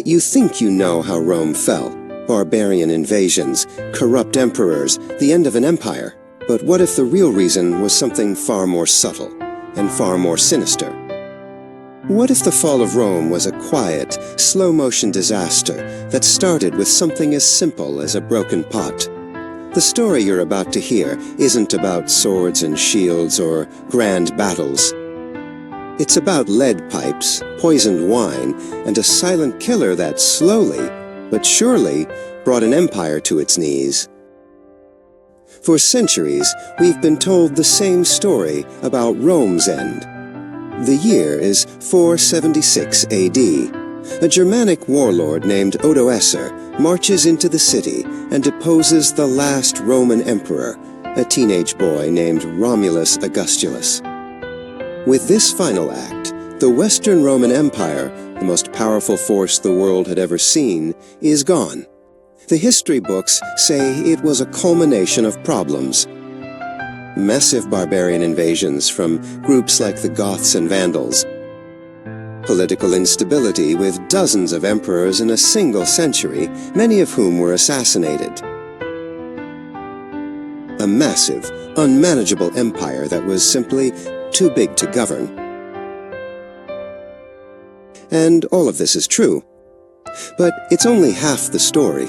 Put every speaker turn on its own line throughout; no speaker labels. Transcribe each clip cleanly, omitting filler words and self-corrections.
You think you know how Rome fell. Barbarian invasions, corrupt emperors, the end of an empire. But what if the real reason was something far more subtle and far more sinister? What if the fall of Rome was a quiet, slow-motion disaster that started with something as simple as a broken pot? The story you're about to hear isn't about swords and shields or grand battles. It's about lead pipes, poisoned wine, and a silent killer that slowly, but surely, brought an empire to its knees. For centuries, we've been told the same story about Rome's end. The year is 476 AD. A Germanic warlord named Odoacer marches into the city and deposes the last Roman emperor, a teenage boy named Romulus Augustulus. With this final act, the Western Roman Empire, the most powerful force the world had ever seen, is gone. The history books say it was a culmination of problems. Massive barbarian invasions from groups like the Goths and Vandals. Political instability with dozens of emperors in a single century, many of whom were assassinated. A massive, unmanageable empire that was simply too big to govern. And all of this is true. But it's only half the story.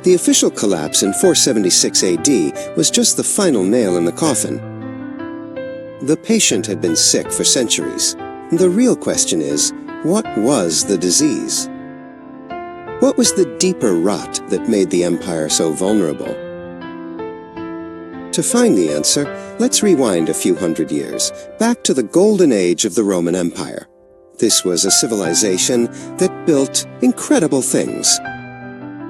The official collapse in 476 AD was just the final nail in the coffin. The patient had been sick for centuries. The real question is, what was the disease? What was the deeper rot that made the empire so vulnerable? To find the answer, let's rewind a few hundred years, back to the golden age of the Roman Empire. This was a civilization that built incredible things.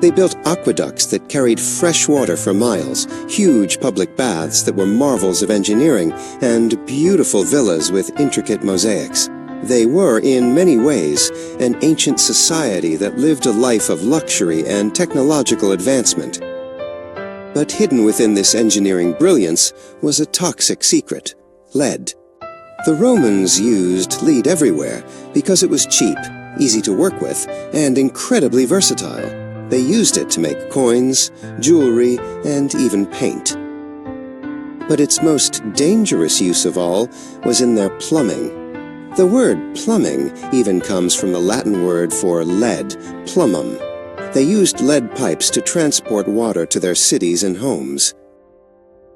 They built aqueducts that carried fresh water for miles, huge public baths that were marvels of engineering, and beautiful villas with intricate mosaics. They were, in many ways, an ancient society that lived a life of luxury and technological advancement. But hidden within this engineering brilliance was a toxic secret: lead. The Romans used lead everywhere because it was cheap, easy to work with, and incredibly versatile. They used it to make coins, jewelry, and even paint. But its most dangerous use of all was in their plumbing. The word plumbing even comes from the Latin word for lead, plumbum. They used lead pipes to transport water to their cities and homes.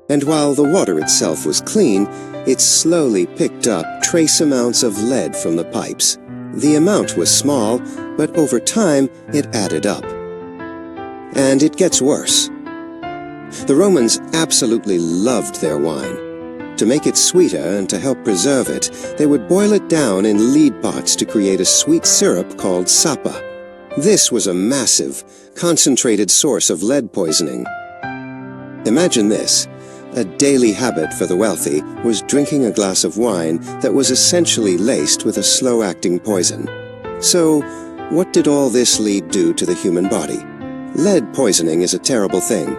And while the water itself was clean, it slowly picked up trace amounts of lead from the pipes. The amount was small, but over time it added up. And it gets worse. The Romans absolutely loved their wine. To make it sweeter and to help preserve it, they would boil it down in lead pots to create a sweet syrup called sapa. This was a massive, concentrated source of lead poisoning. Imagine this. A daily habit for the wealthy was drinking a glass of wine that was essentially laced with a slow-acting poison. So, what did all this lead do to the human body? Lead poisoning is a terrible thing.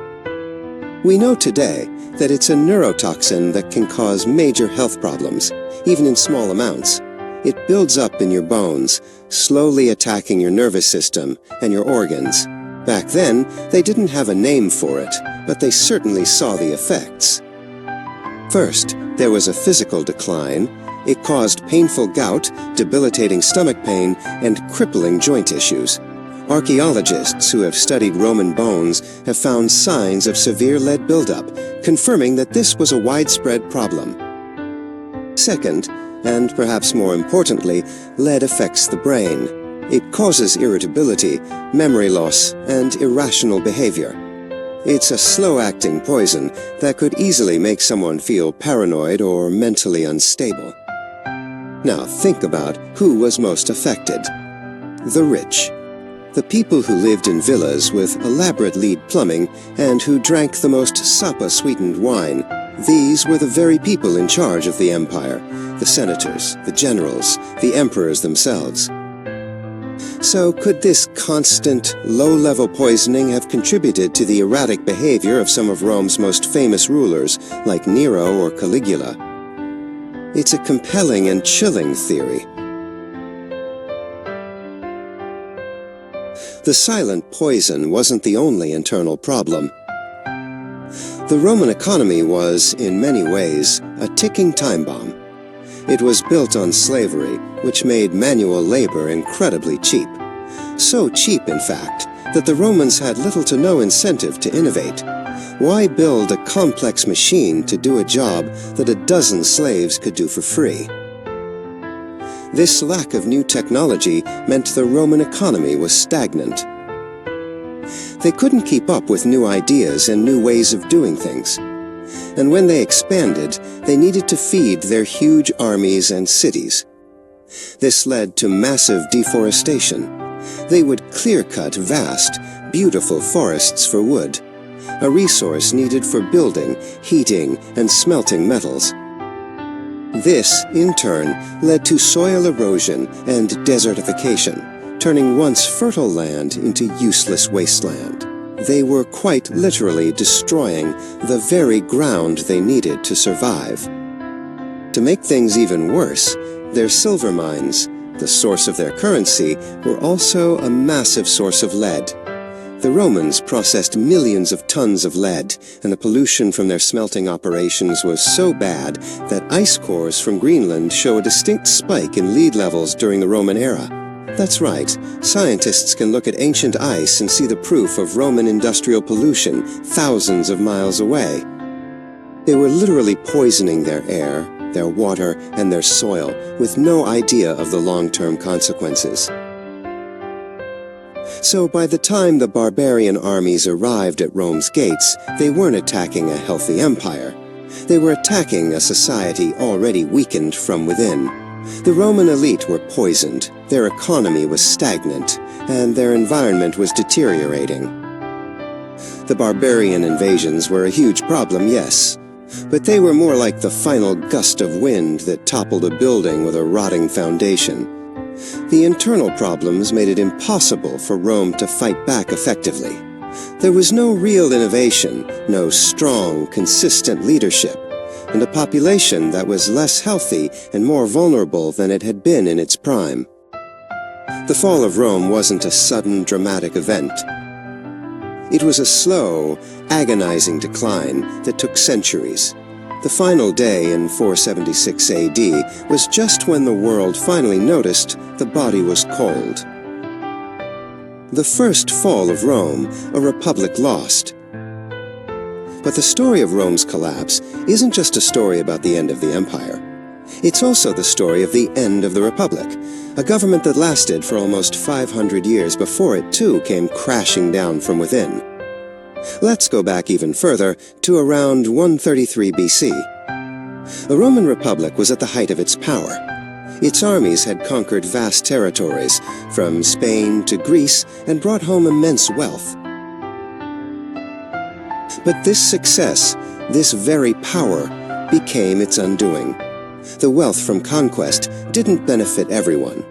We know today that it's a neurotoxin that can cause major health problems, even in small amounts. It builds up in your bones, slowly attacking your nervous system and your organs. Back then, they didn't have a name for it, but they certainly saw the effects. First, there was a physical decline. It caused painful gout, debilitating stomach pain, and crippling joint issues. Archaeologists who have studied Roman bones have found signs of severe lead buildup, confirming that this was a widespread problem. Second, and perhaps more importantly, lead affects the brain. It causes irritability, memory loss, and irrational behavior. It's a slow-acting poison that could easily make someone feel paranoid or mentally unstable. Now think about who was most affected. The rich. The people who lived in villas with elaborate lead plumbing and who drank the most sapa-sweetened wine. These were the very people in charge of the empire, the senators, the generals, the emperors themselves. So could this constant, low-level poisoning have contributed to the erratic behavior of some of Rome's most famous rulers, like Nero or Caligula? It's a compelling and chilling theory. The silent poison wasn't the only internal problem. The Roman economy was, in many ways, a ticking time bomb. It was built on slavery, which made manual labor incredibly cheap. So cheap, in fact, that the Romans had little to no incentive to innovate. Why build a complex machine to do a job that a dozen slaves could do for free? This lack of new technology meant the Roman economy was stagnant. They couldn't keep up with new ideas and new ways of doing things. And when they expanded, they needed to feed their huge armies and cities. This led to massive deforestation. They would clear-cut vast, beautiful forests for wood, a resource needed for building, heating, and smelting metals. This, in turn, led to soil erosion and desertification, turning once fertile land into useless wasteland. They were quite literally destroying the very ground they needed to survive. To make things even worse, their silver mines, the source of their currency, were also a massive source of lead. The Romans processed millions of tons of lead, and the pollution from their smelting operations was so bad that ice cores from Greenland show a distinct spike in lead levels during the Roman era. That's right, scientists can look at ancient ice and see the proof of Roman industrial pollution thousands of miles away. They were literally poisoning their air, their water, and their soil with no idea of the long-term consequences. So by the time the barbarian armies arrived at Rome's gates, they weren't attacking a healthy empire. They were attacking a society already weakened from within. The Roman elite were poisoned, their economy was stagnant, and their environment was deteriorating. The barbarian invasions were a huge problem, yes, but they were more like the final gust of wind that toppled a building with a rotting foundation. The internal problems made it impossible for Rome to fight back effectively. There was no real innovation, no strong, consistent leadership, and a population that was less healthy and more vulnerable than it had been in its prime. The fall of Rome wasn't a sudden, dramatic event. It was a slow, agonizing decline that took centuries. The final day in 476 AD was just when the world finally noticed the body was cold. The first fall of Rome, a republic lost. But the story of Rome's collapse isn't just a story about the end of the empire. It's also the story of the end of the republic, a government that lasted for almost 500 years before it too came crashing down from within. Let's go back even further to around 133 BC. The Roman Republic was at the height of its power. Its armies had conquered vast territories, from Spain to Greece, and brought home immense wealth. But this success, this very power, became its undoing. The wealth from conquest didn't benefit everyone.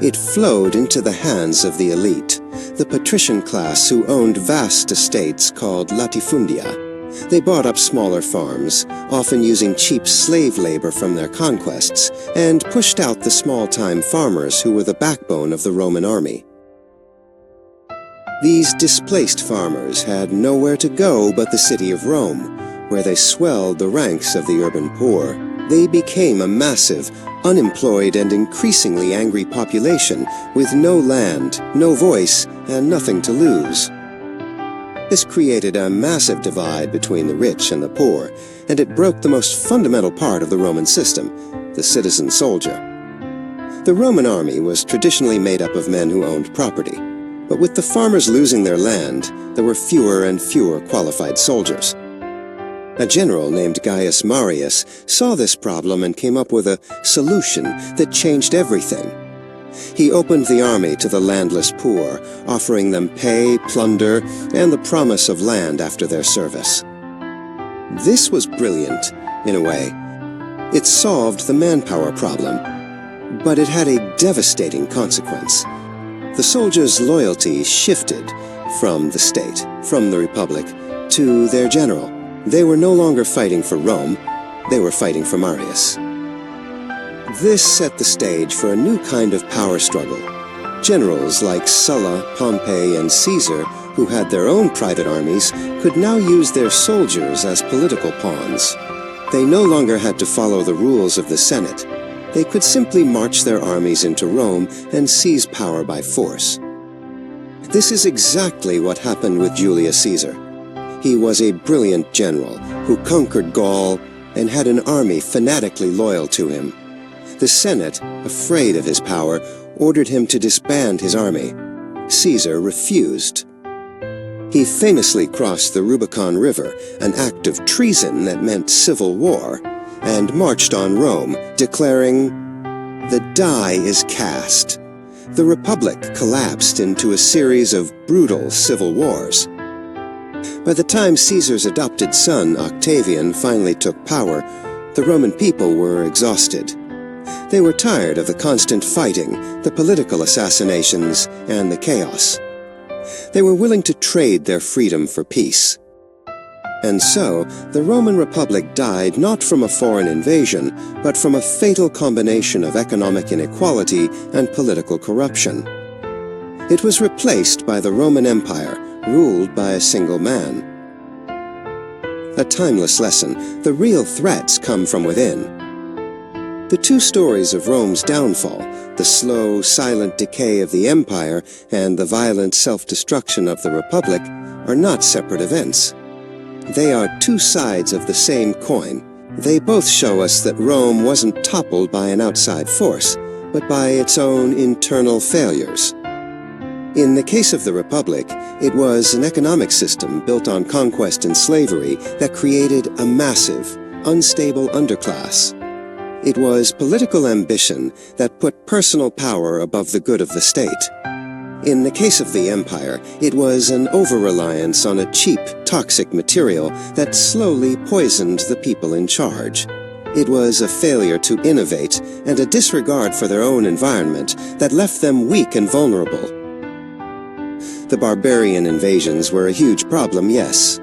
It flowed into the hands of the elite, the patrician class who owned vast estates called latifundia. They bought up smaller farms, often using cheap slave labor from their conquests, and pushed out the small-time farmers who were the backbone of the Roman army. These displaced farmers had nowhere to go but the city of Rome, where they swelled the ranks of the urban poor. They became a massive, unemployed, and increasingly angry population with no land, no voice, and nothing to lose. This created a massive divide between the rich and the poor, and it broke the most fundamental part of the Roman system, the citizen soldier. The Roman army was traditionally made up of men who owned property, but with the farmers losing their land, there were fewer and fewer qualified soldiers. A general named Gaius Marius saw this problem and came up with a solution that changed everything. He opened the army to the landless poor, offering them pay, plunder, and the promise of land after their service. This was brilliant, in a way. It solved the manpower problem, but it had a devastating consequence. The soldiers' loyalty shifted from the state, from the Republic, to their general. They were no longer fighting for Rome, they were fighting for Marius. This set the stage for a new kind of power struggle. Generals like Sulla, Pompey, and Caesar, who had their own private armies, could now use their soldiers as political pawns. They no longer had to follow the rules of the Senate. They could simply march their armies into Rome and seize power by force. This is exactly what happened with Julius Caesar. He was a brilliant general who conquered Gaul and had an army fanatically loyal to him. The Senate, afraid of his power, ordered him to disband his army. Caesar refused. He famously crossed the Rubicon River, an act of treason that meant civil war, and marched on Rome, declaring, "The die is cast." The Republic collapsed into a series of brutal civil wars. By the time Caesar's adopted son, Octavian, finally took power, the Roman people were exhausted. They were tired of the constant fighting, the political assassinations, and the chaos. They were willing to trade their freedom for peace. And so, the Roman Republic died not from a foreign invasion, but from a fatal combination of economic inequality and political corruption. It was replaced by the Roman Empire, ruled by a single man. A timeless lesson: the real threats come from within. The two stories of Rome's downfall, the slow, silent decay of the empire and the violent self-destruction of the Republic, are not separate events. They are two sides of the same coin. They both show us that Rome wasn't toppled by an outside force, but by its own internal failures. In the case of the Republic, it was an economic system built on conquest and slavery that created a massive, unstable underclass. It was political ambition that put personal power above the good of the state. In the case of the empire, it was an over-reliance on a cheap, toxic material that slowly poisoned the people in charge. It was a failure to innovate and a disregard for their own environment that left them weak and vulnerable. The barbarian invasions were a huge problem, yes,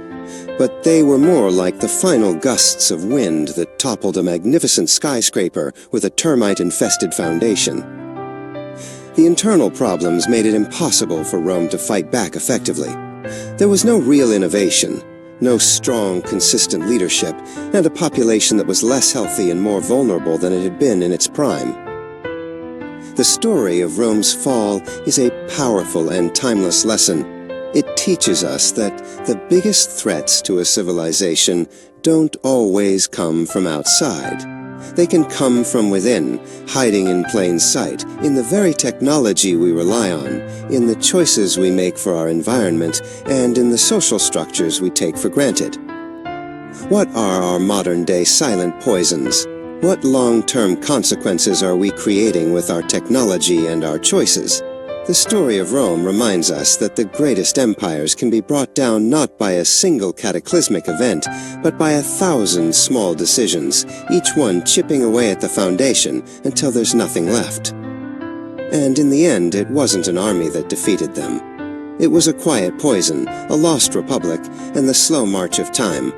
but they were more like the final gusts of wind that toppled a magnificent skyscraper with a termite-infested foundation. The internal problems made it impossible for Rome to fight back effectively. There was no real innovation, no strong, consistent leadership, and a population that was less healthy and more vulnerable than it had been in its prime. The story of Rome's fall is a powerful and timeless lesson. It teaches us that the biggest threats to a civilization don't always come from outside. They can come from within, hiding in plain sight, in the very technology we rely on, in the choices we make for our environment, and in the social structures we take for granted. What are our modern-day silent poisons? What long-term consequences are we creating with our technology and our choices? The story of Rome reminds us that the greatest empires can be brought down not by a single cataclysmic event, but by 1,000 small decisions, each one chipping away at the foundation until there's nothing left. And in the end, it wasn't an army that defeated them. It was a quiet poison, a lost republic, and the slow march of time.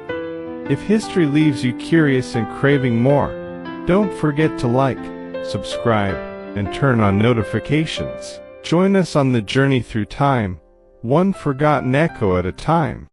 If history leaves you curious and craving more, don't forget to like, subscribe, and turn on notifications. Join us on the journey through time, one forgotten echo at a time.